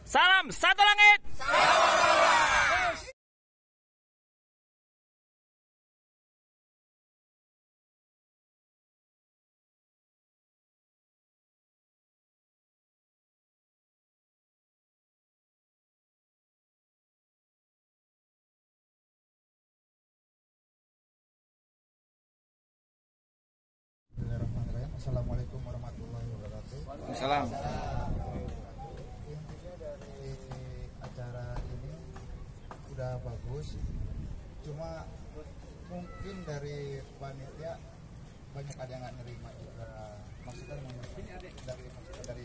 Salam satu langit. Assalamualaikum warahmatullahi wabarakatuh. Waalaikumsalam. Intinya dari acara ini udah bagus, cuma mungkin dari panitia banyak ada yang nggak nerima juga. Maksudnya dari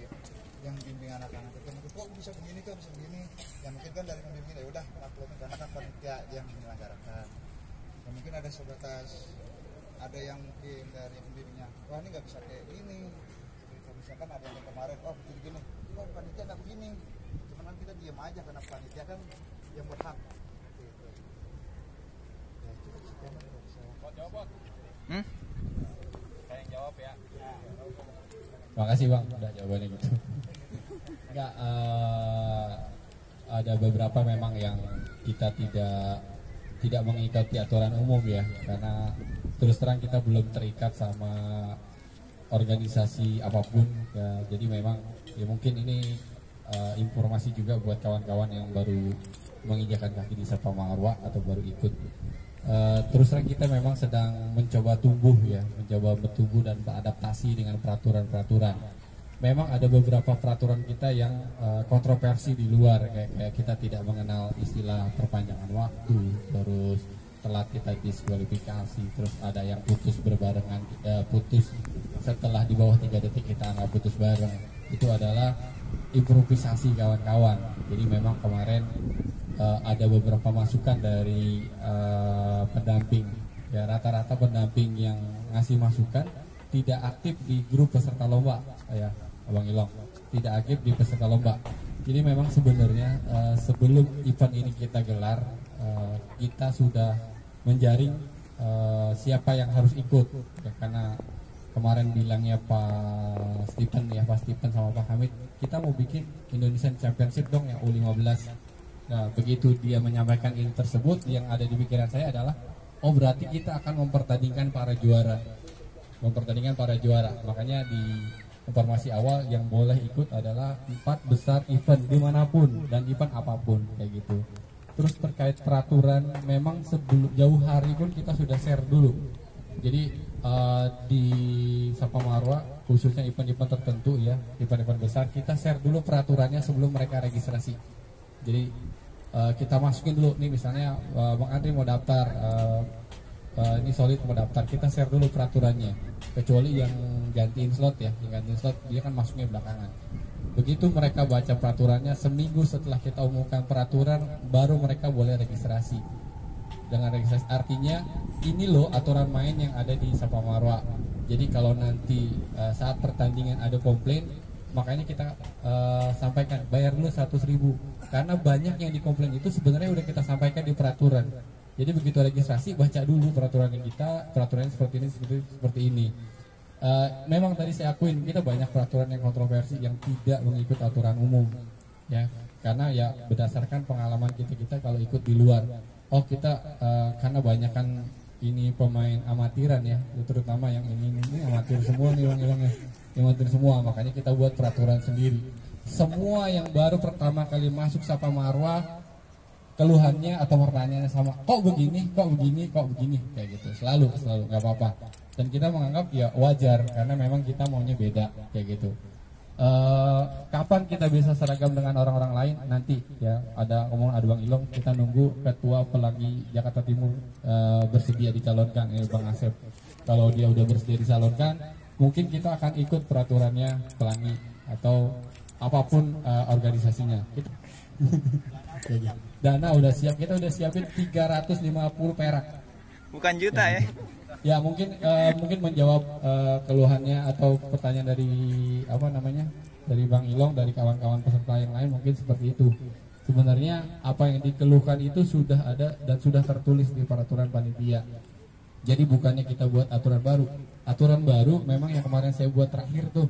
yang bimbing anak-anak itu mungkin kok bisa begini, kok bisa begini. Ya mungkin kan dari pembimbing ya udah maklumin karena kan panitia yang menyelenggarakan. Ya, mungkin ada sebatas ada yang mungkin dari pembimbingnya, wah ini nggak bisa kayak gini. Misalkan ada yang kemarin, oh begini gini, kok panitia nggak begini. Cuman kan kita diam aja karena panitia kan yang berhak. Gitu. Ya cukup sekian dari saya. Kok jawab? Saya yang jawab ya. Terima kasih Bang, udah jawabannya gitu. Enggak, ada beberapa memang yang kita tidak mengikuti aturan umum ya, karena terus terang kita belum terikat sama organisasi apapun ya, jadi memang ya mungkin ini informasi juga buat kawan-kawan yang baru menginjakan kaki di Sapa Marwah atau baru ikut. Terus terang kita memang sedang mencoba tumbuh ya, mencoba bertumbuh dan beradaptasi dengan peraturan-peraturan. Memang ada beberapa peraturan kita yang kontroversi di luar, kayak kita tidak mengenal istilah perpanjangan waktu, terus telat kita diskualifikasi, terus ada yang putus berbarengan, putus setelah di bawah 3 detik kita nggak putus bareng. Itu adalah improvisasi kawan-kawan. Jadi memang kemarin ada beberapa masukan dari pendamping ya, rata-rata pendamping yang ngasih masukan tidak aktif di grup peserta lomba ya Abang Ilong, tidak aktif di peserta lomba. Jadi memang sebenarnya sebelum event ini kita gelar, kita sudah menjaring siapa yang harus ikut ya, karena kemarin bilangnya Pak Stephen sama Pak Hamid, kita mau bikin Indonesian Championship dong yang U15. Nah begitu dia menyampaikan ini tersebut, yang ada di pikiran saya adalah oh berarti kita akan mempertandingkan para juara. Makanya di informasi awal yang boleh ikut adalah 4 besar event dimanapun dan event apapun kayak gitu. Terus terkait peraturan, memang sebelum jauh hari pun kita sudah share dulu. Jadi di Sapa Marwah khususnya event-event tertentu ya, event-event besar, kita share dulu peraturannya sebelum mereka registrasi. Jadi kita masukin dulu nih, misalnya Bang Andri mau daftar, ini Solid mau daftar, kita share dulu peraturannya. Kecuali yang gantiin slot ya, dia kan masuknya belakangan. Begitu mereka baca peraturannya, seminggu setelah kita umumkan peraturan, baru mereka boleh registrasi. Dengan registrasi artinya ini loh aturan main yang ada di Sapa Marwah. Jadi kalau nanti saat pertandingan ada komplain, makanya kita sampaikan bayar dulu 100.000, karena banyak yang dikomplain itu sebenarnya udah kita sampaikan di peraturan. Jadi begitu registrasi, baca dulu peraturannya kita, peraturannya seperti ini. Memang tadi saya akuin kita banyak peraturan yang kontroversi yang tidak mengikut aturan umum ya, karena ya berdasarkan pengalaman kita kalau ikut di luar, oh kita karena banyak kan ini pemain amatiran ya, terutama yang ini amatir semua nih Bang, amatir semua, makanya kita buat peraturan sendiri. Semua yang baru pertama kali masuk Sapa Marwah, keluhannya atau pertanyaannya sama, kok begini kayak gitu, selalu nggak apa-apa. Dan kita menganggap ya wajar karena memang kita maunya beda kayak gitu. Kapan kita bisa seragam dengan orang-orang lain nanti ya, ada omongan Bang Ilong, kita nunggu ketua Pelangi Jakarta Timur bersedia dicalonkan Bang Asep. Kalau dia udah bersedia dicalonkan, mungkin kita akan ikut peraturannya Pelangi atau apapun organisasinya. Dana udah siap, kita udah siapin 350 perak. Bukan juta ya. Ya mungkin menjawab keluhannya atau pertanyaan dari dari Bang Ilong, dari kawan-kawan peserta yang lain, mungkin seperti itu. Sebenarnya apa yang dikeluhkan itu sudah ada dan sudah tertulis di peraturan panitia. Jadi bukannya kita buat aturan baru. Aturan baru memang yang kemarin saya buat terakhir tuh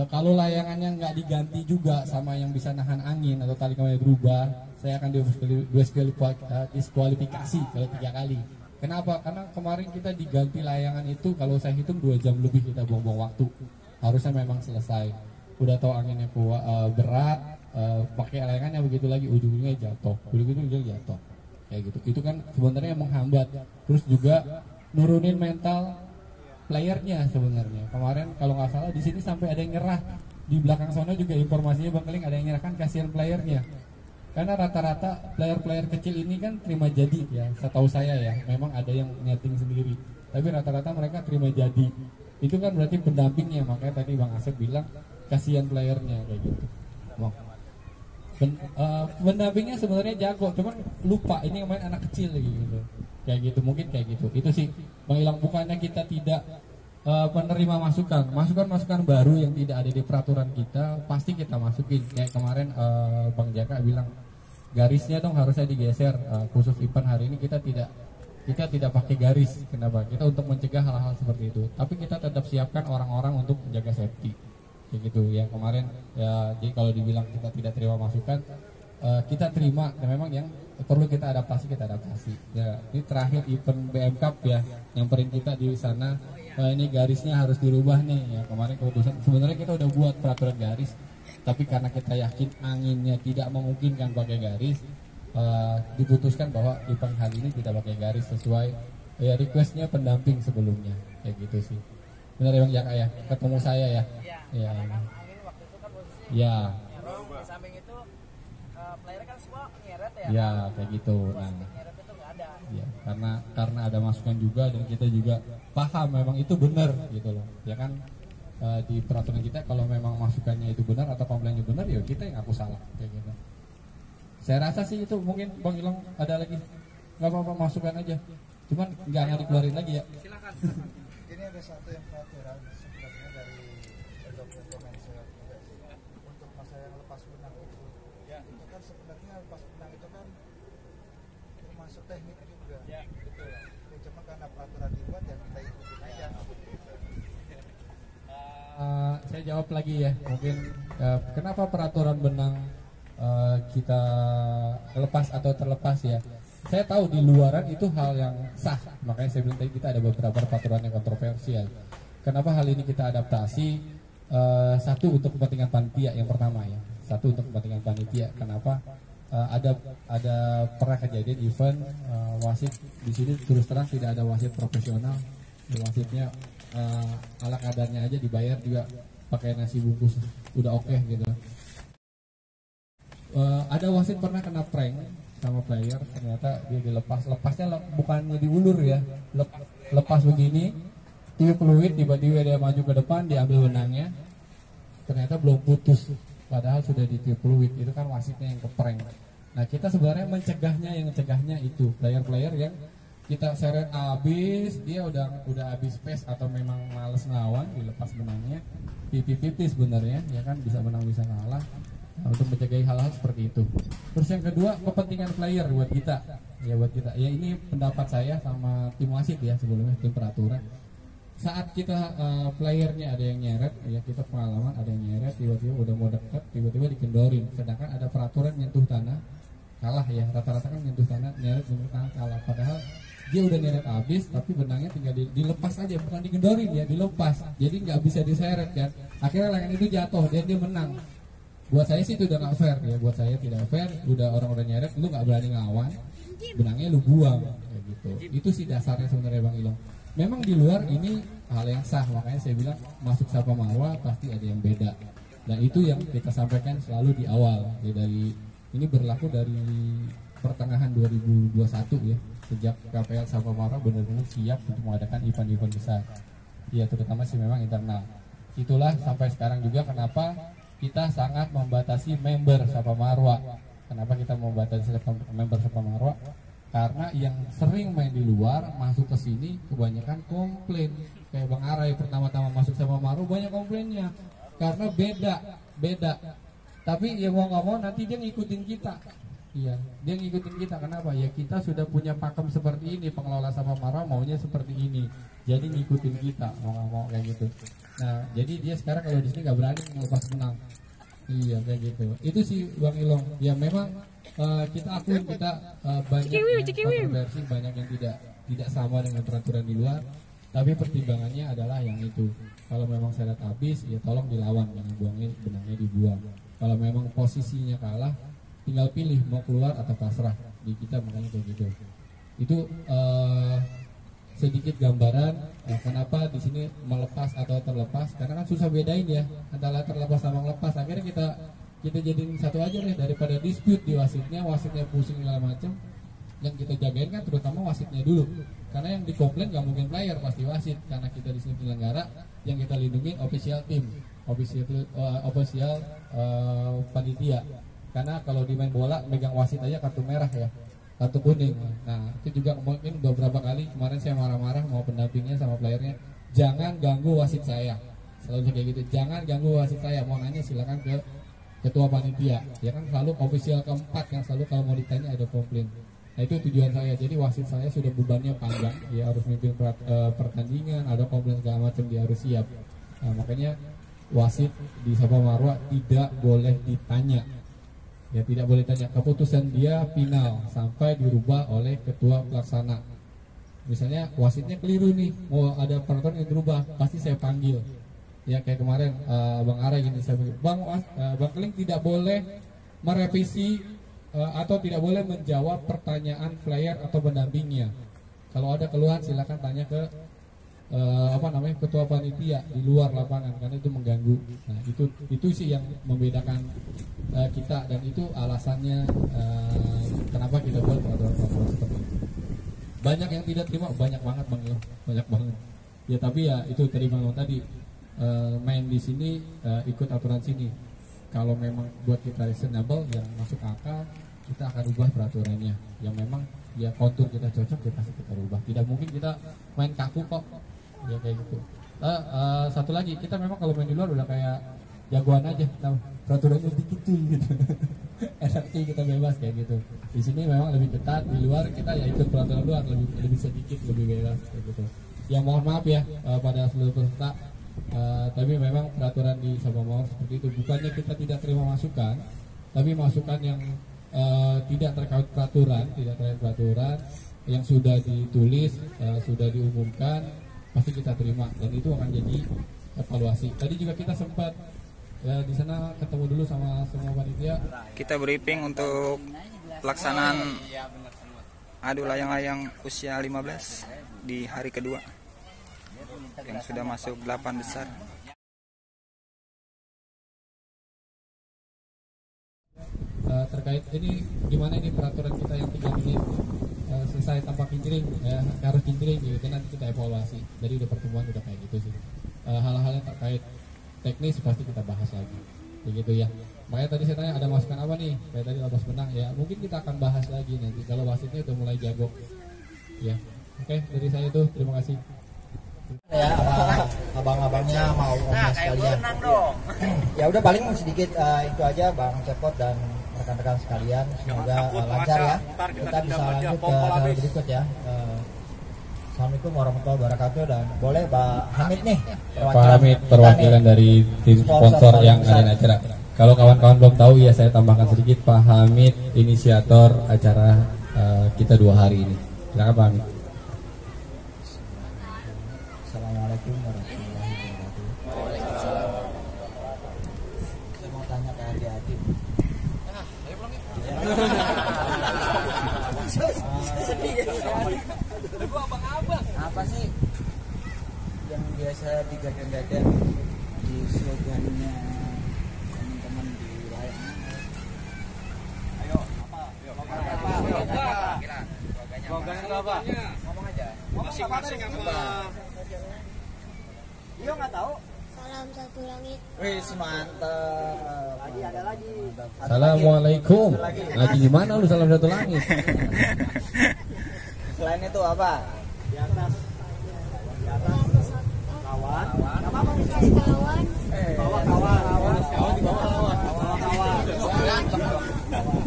kalau layangannya nggak diganti juga sama yang bisa nahan angin atau tali kemanya berubah, saya akan diskualifikasi kalau 3 kali. Kenapa? Karena kemarin kita diganti layangan itu, kalau saya hitung 2 jam lebih kita buang-buang waktu. Harusnya memang selesai. Udah tahu anginnya berat, pakai layangannya begitu lagi ujungnya jatuh, begitu jatuh. Kayak gitu. Itu kan sebenarnya menghambat. Terus juga nurunin mental playernya sebenarnya. Kemarin kalau nggak salah di sini sampai ada yang nyerah. Di belakang sana juga informasinya Bang Keling ada yang nyerah, kan kasihan playernya. Karena rata-rata player-player kecil ini kan terima jadi ya, setahu saya ya. Memang ada yang nyeting sendiri, tapi rata-rata mereka terima jadi. Itu kan berarti pendampingnya, makanya tadi Bang Asep bilang kasihan playernya kayak gitu. Bang. Pendampingnya sebenarnya jago, cuman lupa ini yang main anak kecil gitu. Kayak gitu, mungkin kayak gitu. Itu sih Bang Ilham, bukannya kita tidak penerima masukan baru yang tidak ada di peraturan kita, pasti kita masukin. Kayak kemarin Bang Jaka bilang garisnya dong harusnya digeser, khusus event hari ini kita tidak pakai garis. Kenapa? Kita untuk mencegah hal-hal seperti itu, tapi kita tetap siapkan orang-orang untuk menjaga safety kayak gitu. Yang kemarin ya, jadi kalau dibilang kita tidak terima masukan, kita terima, dan memang yang perlu kita adaptasi ya. Ini terakhir event BM Cup ya, nyamperin kita di sana, ini garisnya harus dirubah nih ya. Kemarin keputusan sebenarnya kita udah buat peraturan garis, tapi karena kita yakin anginnya tidak memungkinkan pakai garis, diputuskan bahwa event kali ini tidak pakai garis sesuai ya requestnya pendamping sebelumnya kayak gitu sih. Benar ya Bang Jaka ya, ketemu saya ya. Ya. Angin waktu itu kan posisi Ya. di samping itu player kan semua nyeret ya. Ya kayak gitu. Nah, Nyeret itu nggak ada. ya, karena ada masukan juga dan kita juga paham memang itu benar gitu loh. Ya kan di peraturan kita kalau memang masukannya itu benar atau komplainnya benar, ya kita yang aku salah kayak gitu. Saya rasa sih itu mungkin Bang Ilham ada lagi, nggak apa-apa masukan aja, cuman nggak dikeluarin lagi ya. Silakan. Ini ada satu yang peraturan sebenarnya dari dokumen saya juga sih. Untuk masa yang lepas benang itu, ya itu kan sebenarnya lepas benang itu kan termasuk teknik juga, gitu lah. Ya, cuma karena peraturan dibuat ya kita ikutin aja. Saya jawab lagi ya, mungkin kenapa peraturan benang kita lepas atau terlepas ya. Saya tahu di luaran itu hal yang sah, makanya saya bilang tadi kita ada beberapa peraturan yang kontroversial. Kenapa hal ini kita adaptasi? Satu untuk kepentingan panitia yang pertama ya. Satu untuk kepentingan panitia. Kenapa? Ada pernah kejadian event wasit di sini terus terang tidak ada wasit profesional. Wasitnya ala kadarnya aja, dibayar juga pakai nasi bungkus udah oke gitu. Ada wasit pernah kena prank sama player, ternyata dia lepasnya bukannya diulur ya, lepas begini, tiup fluid, tiba-tiba dia maju ke depan, diambil benangnya, ternyata belum putus, padahal sudah ditiup fluid. Itu kan wasitnya yang keprank. Nah kita sebenarnya mencegahnya itu player-player yang kita seret habis, dia udah habis space atau memang males ngelawan, dilepas benangnya, pipi-pipi sebenarnya ya kan, bisa menang bisa kalah. Nah, untuk mencegah hal-hal seperti itu. Terus yang kedua, kepentingan player buat kita. Ya ini pendapat saya sama tim wasit ya, sebelumnya tim peraturan. Saat kita playernya ada yang nyeret, ya kita pengalaman ada yang nyeret, tiba-tiba udah mau deket, tiba-tiba dikendorin. Sedangkan ada peraturan nyentuh tanah kalah ya, rata-rata kan nyentuh tanah, nyeret nyentuh tanah kalah. Padahal dia udah nyeret habis, tapi benangnya tinggal dilepas aja, bukan digendorin ya, dilepas. Jadi nggak bisa diseret kan. Akhirnya layangan itu jatuh dan dia menang. Buat saya sih itu udah nggak fair ya, buat saya tidak fair. Udah orang udah nyeret, lu nggak berani ngelawan, benangnya lu buang kayak gitu. Itu sih dasarnya sebenarnya Bang Ilham. Memang di luar ini hal yang sah, makanya saya bilang masuk Sapa Marwa pasti ada yang beda. Dan itu yang kita sampaikan selalu di awal ya, dari ini berlaku dari pertengahan 2021 ya, sejak KPL Sapa Marwa benar-benar siap untuk mengadakan event-event besar. Ya terutama sih memang internal. Itulah sampai sekarang juga kenapa kita sangat membatasi member Sapa Marwa. Kenapa kita membatasi member Sapa Marwa? Karena yang sering main di luar masuk ke sini kebanyakan komplain. Kayak Bang Arai pertama-tama masuk Sapa Marwa banyak komplainnya karena beda. Tapi ya mau nggak mau nanti dia ngikutin kita. Iya, dia ngikutin kita. Kenapa? Ya kita sudah punya pakem seperti ini, pengelola Sabah Marwah maunya seperti ini. Jadi ngikutin kita, mau nggak mau kayak gitu. Nah, jadi dia sekarang kalau di sini nggak berani ngelepas menang. Iya kayak gitu. Itu sih Bang Ilong. Ya memang kita akuin kita banyak kontroversi, banyak yang tidak sama dengan peraturan di luar. Tapi pertimbangannya adalah yang itu. Kalau memang syarat habis, ya tolong dilawan, jangan buangnya benangnya dibuang. Kalau memang posisinya kalah, tinggal pilih mau keluar atau pasrah. Di kita makanya kayak gitu. Itu sedikit gambaran kenapa di sini melepas atau terlepas, karena kan susah bedain ya antara terlepas sama melepas. Akhirnya kita jadiin satu aja deh, daripada dispute di wasitnya pusing segala macam. Yang kita jagain kan terutama wasitnya dulu, karena yang dikomplain nggak mungkin player, pasti wasit, karena kita di sini penyelenggara. Yang kita lindungi official team, official panitia. Karena kalau di main bola megang wasit aja kartu merah ya, kartu kuning. Nah itu juga mungkin beberapa kali kemarin saya marah-marah mau pendampingnya sama playernya, jangan ganggu wasit saya, selalu kayak gitu, jangan ganggu wasit saya. Mau nanya silakan ke ketua panitia, ya kan selalu official keempat yang selalu kalau mau ditanya ada komplain. Nah itu tujuan saya, jadi wasit saya sudah bebannya panjang, dia harus mimpin pertandingan, ada komplain segala macam dia harus siap. Nah, makanya wasit di Sabah Marwah tidak boleh ditanya. Ya tidak boleh tanya, keputusan dia final sampai dirubah oleh ketua pelaksana. Misalnya wasitnya keliru nih, mau ada peraturan yang dirubah, pasti saya panggil. Ya kayak kemarin Bang Ara gini, saya panggil, Bang Keling tidak boleh merevisi atau tidak boleh menjawab pertanyaan player atau pendampingnya. Kalau ada keluhan silakan tanya ke ketua panitia di luar lapangan, karena itu mengganggu. Nah itu sih yang membedakan kita, dan itu alasannya kenapa kita buat peraturan seperti itu. Banyak yang tidak terima, banyak banget Bang Yo, banyak banget. Ya tapi ya itu tadi Bang Yo tadi main di sini ikut aturan sini. Kalau memang buat kita reasonable yang masuk akal, kita akan ubah peraturannya. Yang memang ya kontur kita cocok, ya pasti kita ubah. Tidak mungkin kita main kaku kok. Ya kayak gitu. Satu lagi, kita memang kalau main di luar udah kayak jagoan aja. Nah, peraturannya dikit tuh gitu. Enak kita bebas kayak gitu. Di sini memang lebih ketat, di luar kita ya ikut peraturan luar lebih sedikit, lebih bebas kayak gitu. Ya mohon maaf ya pada seluruh peserta. Tapi memang peraturan di Sabah Marwah seperti itu. Bukannya kita tidak terima masukan, tapi masukan yang tidak terkait peraturan yang sudah ditulis, sudah diumumkan, pasti kita terima, dan itu akan jadi evaluasi. Tadi juga kita sempat di sana ketemu dulu sama semua panitia. Kita briefing untuk pelaksanaan adu layang-layang usia 15 di hari kedua yang sudah masuk 8 besar. Terkait ini gimana ini peraturan kita yang 3 menit selesai tanpa kincring, harus kincring gitu, nanti kita evaluasi. Jadi udah pertemuan udah kayak gitu sih. Hal-hal yang terkait teknis pasti kita bahas lagi, begitu ya. Makanya tadi saya tanya ada masukan apa nih, kayak tadi lepas benang ya, mungkin kita akan bahas lagi nanti kalau wasitnya udah mulai jago ya. Oke, dari saya itu terima kasih ya, abang-abangnya mau sekalian. Ya udah paling sedikit itu aja Bang Cepot dan rekan-rekan sekalian, semoga lancar ya. Kita bisa lanjut ke hal berikut ya. Assalamualaikum warahmatullahi wabarakatuh, dan boleh Pak Hamid nih, Pak Hamid perwakilan dari tim sponsor yang ngadain acara. Kalau kawan-kawan belum tahu ya saya tambahkan sedikit, Pak Hamid inisiator acara kita 2 hari ini. Silakan Pak Hamid. Assalamualaikum warahmatullahi wabarakatuh. Saya mau tanya ke adik-adik. Apa sih yang biasa digadang-gadang di slogannya teman-teman di wilayah? Ayo, apa? Slogannya apa? Ngomong aja. Masing-masing apa? Iya nggak tahu. Salam satu langit. Wih, mantap. Lagi ada lagi. Assalamualaikum. Lagi di mana lu salam satu langit? Selain itu apa? Di atas. Kawan. Apa apa? Kawan. Bawah kawan. Kawan di bawah kawan. Bawah kawan.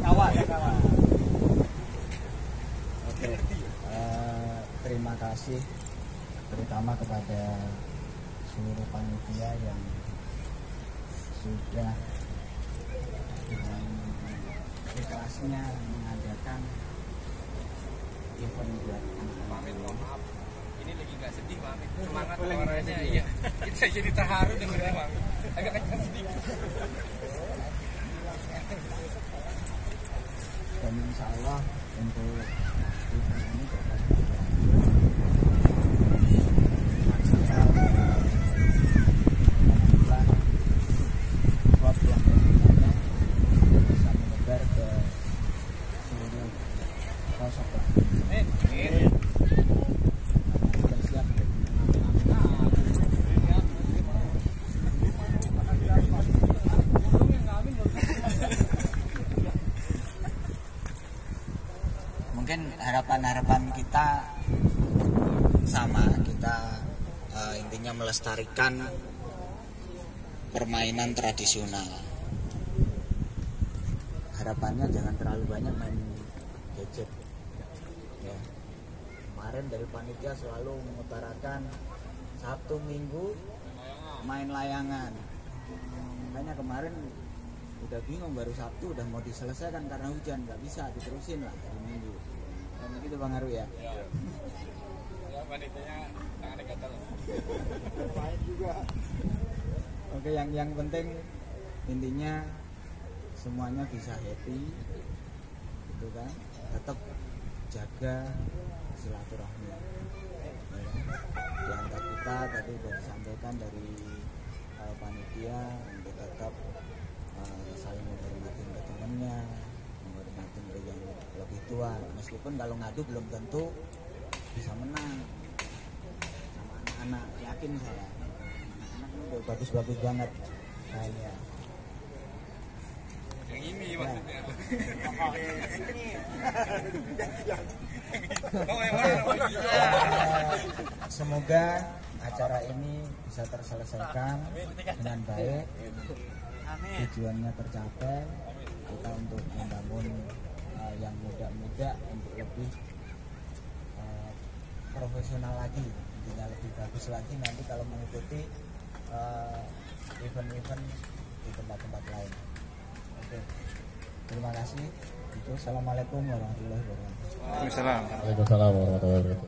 Kawan. kasih terutama kepada seluruh panitia yang sudah dengan ikhlasnya mengadakan event buat anak-anak. Maaf, ini lagi nggak sedih, Mam. Semangat suaranya, iya. Kita jadi terharu dengerin, Mam. Agak kencang sedikit. Dan insya Allah untuk event ini dapat bisa menyebar ke seluruh pelosok. Bersiap. Mungkin harapan-harapan kita sama, kita intinya melestarikan permainan tradisional. Harapannya jangan terlalu banyak main gadget ya. Kemarin dari panitia selalu mengutarakan Sabtu Minggu main layangan, makanya kemarin udah bingung, baru Sabtu udah mau diselesaikan karena hujan, nggak bisa diterusin lah hari Minggu. Dan begitu Bang Aru ya. Ya, panitianya tangannya gatal. Main juga. Oke, yang penting intinya semuanya bisa happy, gitu kan? Tetap jaga silaturahmi. Ya. Di antara kita tadi sudah disampaikan dari panitia untuk tetap saling menghormati ke temannya, menghormati ke yang lebih tua. Meskipun kalau ngadu belum tentu bisa menang sama anak-anak, yakin saya. Anak-anak udah bagus-bagus banget kayaknya. Yang ini maksudnya. Oh, yang mana? Semoga acara ini bisa terselesaikan dengan baik, tujuannya tercapai, kita untuk membangun yang muda-muda untuk lebih profesional lagi, intinya lebih bagus lagi nanti kalau mengikuti event-event di tempat-tempat lain. Oke, terima kasih. Assalamualaikum warahmatullahi wabarakatuh. Waalaikumsalam. Waalaikumsalam warahmatullahi wabarakatuh.